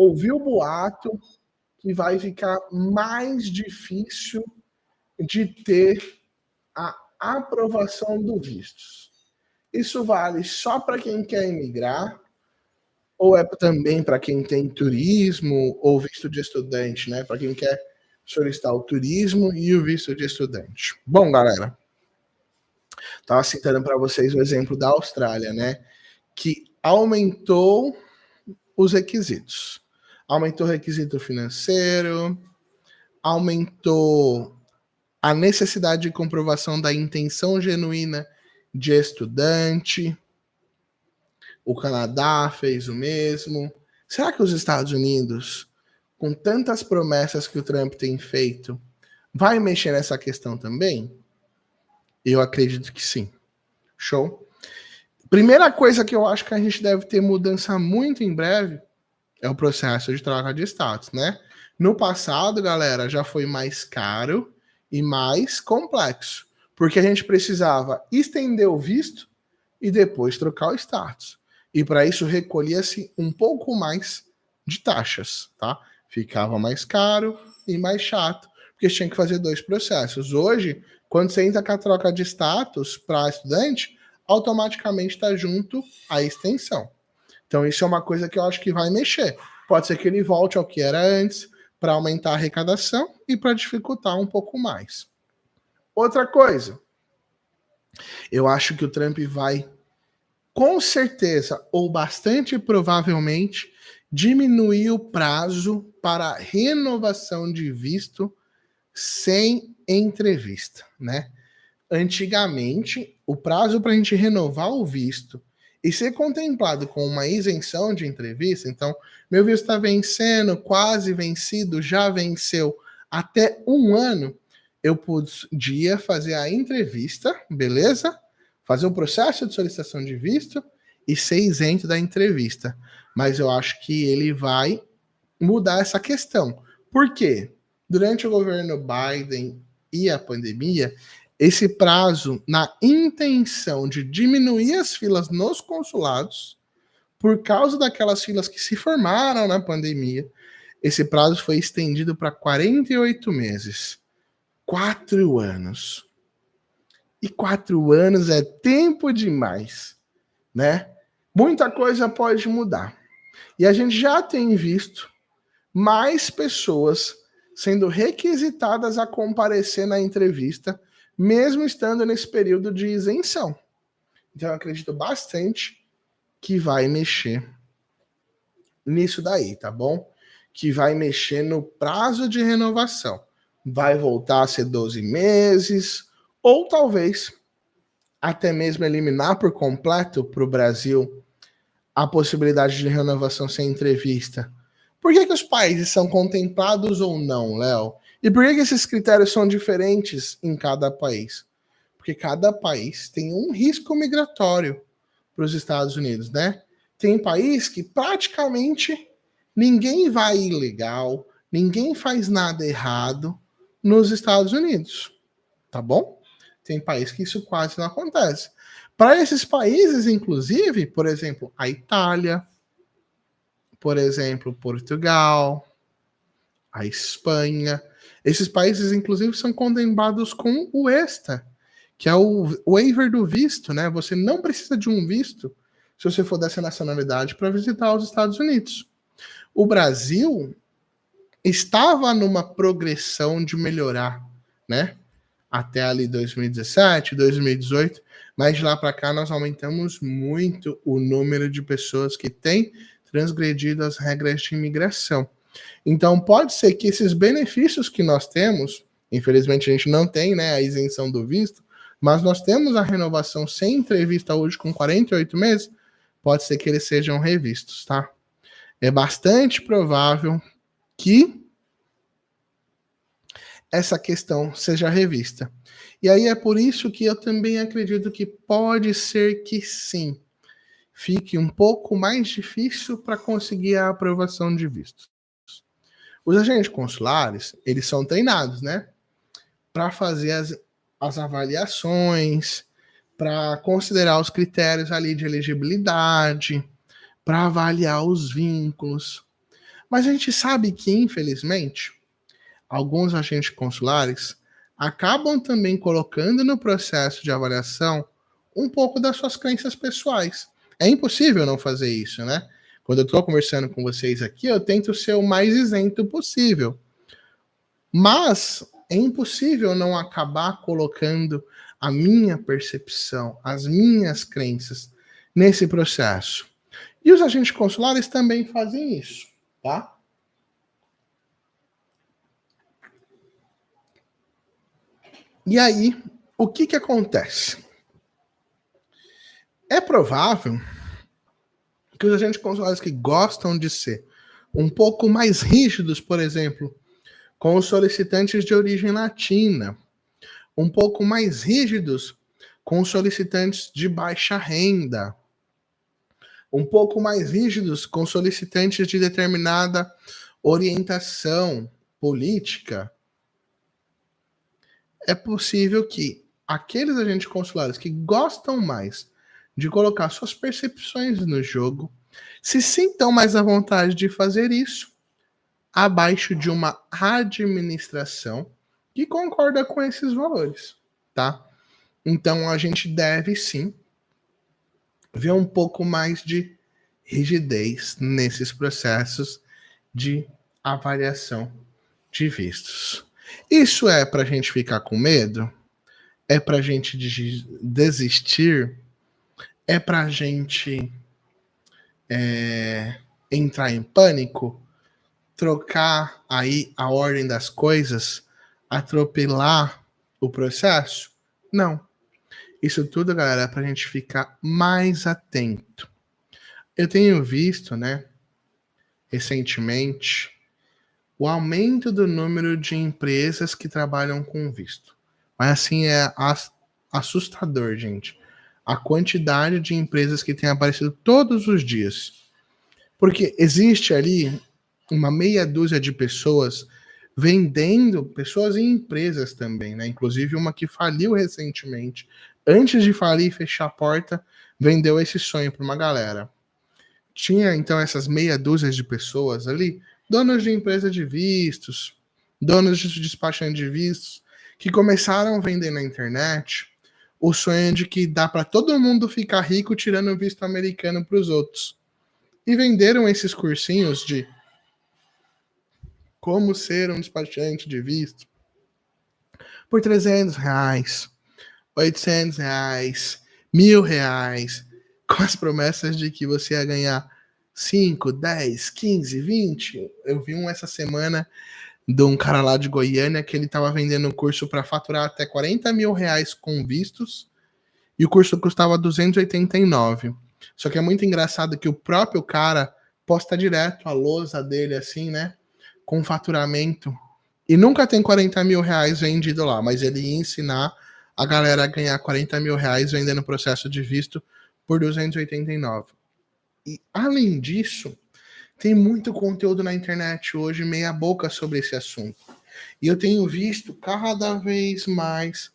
ouviu o boato que vai ficar mais difícil de ter a aprovação do visto. Isso vale só para quem quer emigrar ou é também para quem tem turismo ou visto de estudante, né? Para quem quer solicitar o turismo e o visto de estudante. Bom, galera, estava citando para vocês o exemplo da Austrália, né? Que aumentou os requisitos. Aumentou o requisito financeiro, aumentou a necessidade de comprovação da intenção genuína de estudante. O Canadá fez o mesmo. Será que os Estados Unidos, com tantas promessas que o Trump tem feito, vai mexer nessa questão também? Eu acredito que sim. Show? Primeira coisa que eu acho que a gente deve ter mudança muito em breve é o processo de troca de status, né? No passado, galera, já foi mais caro e mais complexo, porque a gente precisava estender o visto e depois trocar o status. E para isso recolhia-se um pouco mais de taxas, tá? Ficava mais caro e mais chato, porque tinha que fazer 2 processos. Hoje, quando você entra com a troca de status para estudante, automaticamente está junto a extensão. Então isso é uma coisa que eu acho que vai mexer. Pode ser que ele volte ao que era antes, para aumentar a arrecadação e para dificultar um pouco mais. Outra coisa, eu acho que o Trump vai, com certeza, ou bastante provavelmente, diminuir o prazo para renovação de visto sem entrevista, né? Antigamente, o prazo para a gente renovar o visto e ser contemplado com uma isenção de entrevista, então, meu visto está vencendo, quase vencido, já venceu até 1 ano, eu podia fazer a entrevista, beleza? Fazer o processo de solicitação de visto e ser isento da entrevista. Mas eu acho que ele vai mudar essa questão. Por quê? Durante o governo Biden e a pandemia, esse prazo, na intenção de diminuir as filas nos consulados, por causa daquelas filas que se formaram na pandemia, esse prazo foi estendido para 48 meses. 4 anos. E 4 anos é tempo demais, né? Muita coisa pode mudar. E a gente já tem visto mais pessoas sendo requisitadas a comparecer na entrevista, mesmo estando nesse período de isenção. Então eu acredito bastante que vai mexer nisso daí, tá bom? Que vai mexer no prazo de renovação. Vai voltar a ser 12 meses, ou talvez até mesmo eliminar por completo para o Brasil a possibilidade de renovação sem entrevista. Por que os países são contemplados ou não, Léo? E por que esses critérios são diferentes em cada país? Porque cada país tem um risco migratório para os Estados Unidos, né? Tem país que praticamente ninguém vai ilegal, ninguém faz nada errado nos Estados Unidos, tá bom? Tem país que isso quase não acontece. Para esses países, inclusive, por exemplo, a Itália, por exemplo, Portugal, a Espanha, esses países, inclusive, são contemplados com o ESTA, que é o waiver do visto, né? Você não precisa de um visto se você for dessa nacionalidade para visitar os Estados Unidos. O Brasil estava numa progressão de melhorar, né? Até ali 2017, 2018, mas de lá para cá nós aumentamos muito o número de pessoas que têm transgredido as regras de imigração. Então pode ser que esses benefícios que nós temos, infelizmente a gente não tem, né, a isenção do visto, mas nós temos a renovação sem entrevista hoje com 48 meses, pode ser que eles sejam revistos, tá? É bastante provável que essa questão seja revista. E aí é por isso que eu também acredito que pode ser que sim, fique um pouco mais difícil para conseguir a aprovação de vistos. Os agentes consulares, eles são treinados, né? Para fazer as avaliações, para considerar os critérios ali de elegibilidade, para avaliar os vínculos. Mas a gente sabe que, infelizmente, alguns agentes consulares acabam também colocando no processo de avaliação um pouco das suas crenças pessoais. É impossível não fazer isso, né? Quando eu estou conversando com vocês aqui, eu tento ser o mais isento possível. Mas é impossível não acabar colocando a minha percepção, as minhas crenças nesse processo. E os agentes consulares também fazem isso, tá? E aí, o que acontece? É provável que os agentes consulares que gostam de ser um pouco mais rígidos, por exemplo, com os solicitantes de origem latina, um pouco mais rígidos com os solicitantes de baixa renda, um pouco mais rígidos com solicitantes de determinada orientação política, é possível que aqueles agentes consulares que gostam mais de colocar suas percepções no jogo se sintam mais à vontade de fazer isso abaixo de uma administração que concorda com esses valores, tá? Então a gente deve sim ver um pouco mais de rigidez nesses processos de avaliação de vistos. Isso é para a gente ficar com medo? É para a gente desistir? É para a gente entrar em pânico? Trocar aí a ordem das coisas? Atropelar o processo? Não. Isso tudo, galera, é para a gente ficar mais atento. Eu tenho visto, né, recentemente, o aumento do número de empresas que trabalham com visto. Mas assim, é assustador, gente. A quantidade de empresas que tem aparecido todos os dias. Porque existe ali uma meia dúzia de pessoas vendendo, pessoas e empresas também, né? Inclusive uma que faliu recentemente. Antes de falir e fechar a porta, vendeu esse sonho para uma galera. Tinha então essas meia dúzia de pessoas ali, donos de empresa de vistos, donos de despachante de vistos, que começaram a vender na internet o sonho de que dá para todo mundo ficar rico tirando visto americano para os outros. E venderam esses cursinhos de como ser um despachante de visto por R$300, R$800, R$1.000, com as promessas de que você ia ganhar 5, 10, 15, 20. Eu vi um essa semana de um cara lá de Goiânia que ele estava vendendo um curso para faturar até R$40.000 com vistos e o curso custava 289. Só que é muito engraçado que o próprio cara posta direto a lousa dele assim, né? Com faturamento. E nunca tem R$40.000 vendido lá, mas ele ia ensinar a galera a ganhar R$40.000 vendendo processo de visto por 289. E além disso, tem muito conteúdo na internet hoje meia boca sobre esse assunto. E eu tenho visto cada vez mais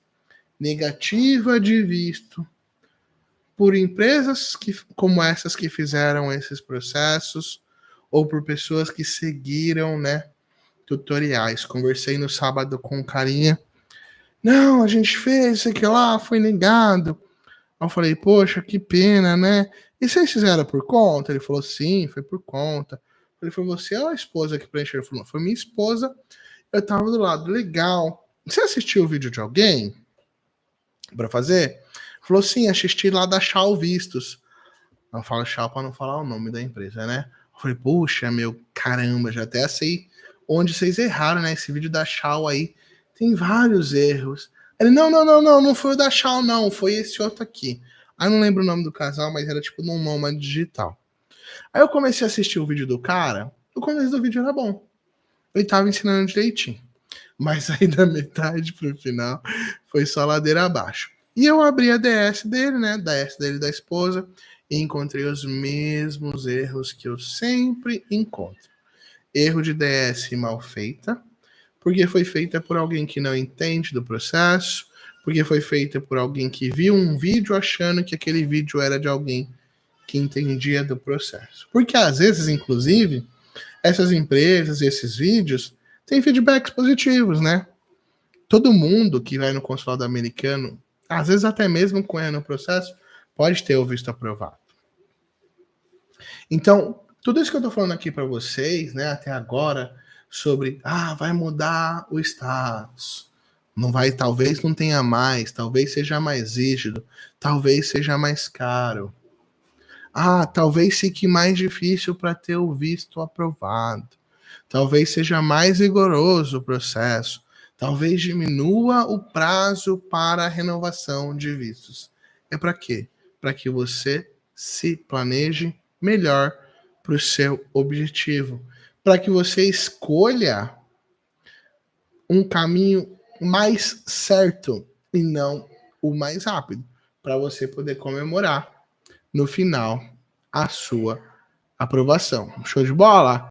negativa de visto por empresas como essas que fizeram esses processos ou por pessoas que seguiram, né, tutoriais. Conversei no sábado com um carinha. Não, a gente fez isso aqui lá, foi negado. Eu falei, poxa, que pena, né? E vocês fizeram por conta? Ele falou, sim, foi por conta. Eu falei, foi você ou a esposa que preencheu? Ele falou, foi minha esposa. Eu tava do lado, legal. Você assistiu o vídeo de alguém para fazer? Ele falou, sim, assisti lá da Chau Vistos. Eu falo Chau para não falar o nome da empresa, né? Eu falei, puxa, meu, caramba, já até sei onde vocês erraram, né? Esse vídeo da Chau aí tem vários erros. Ele, não foi o da Chau, não, foi esse outro aqui. Aí eu não lembro o nome do casal, mas era tipo num nome digital. Aí eu comecei a assistir o vídeo do cara, o começo do vídeo era bom. Ele tava ensinando direitinho. Mas aí da metade pro final foi só ladeira abaixo. E eu abri a DS dele, né? DS dele da esposa, e encontrei os mesmos erros que eu sempre encontro. Erro de DS mal feita, porque foi feita por alguém que não entende do processo, porque foi feita por alguém que viu um vídeo achando que aquele vídeo era de alguém que entendia do processo. Porque às vezes, inclusive, essas empresas e esses vídeos têm feedbacks positivos, né? Todo mundo que vai no consulado americano, às vezes até mesmo com erro no processo, pode ter o visto aprovado. Então, tudo isso que eu tô falando aqui para vocês, né, até agora, sobre, vai mudar o status, não vai, talvez não tenha mais, talvez seja mais rígido, talvez seja mais caro. Talvez fique mais difícil para ter o visto aprovado. Talvez seja mais rigoroso o processo. Talvez diminua o prazo para a renovação de vistos. É para quê? Para que você se planeje melhor para o seu objetivo. Para que você escolha um caminho mais certo e não o mais rápido. Para você poder comemorar no final a sua aprovação. Show de bola?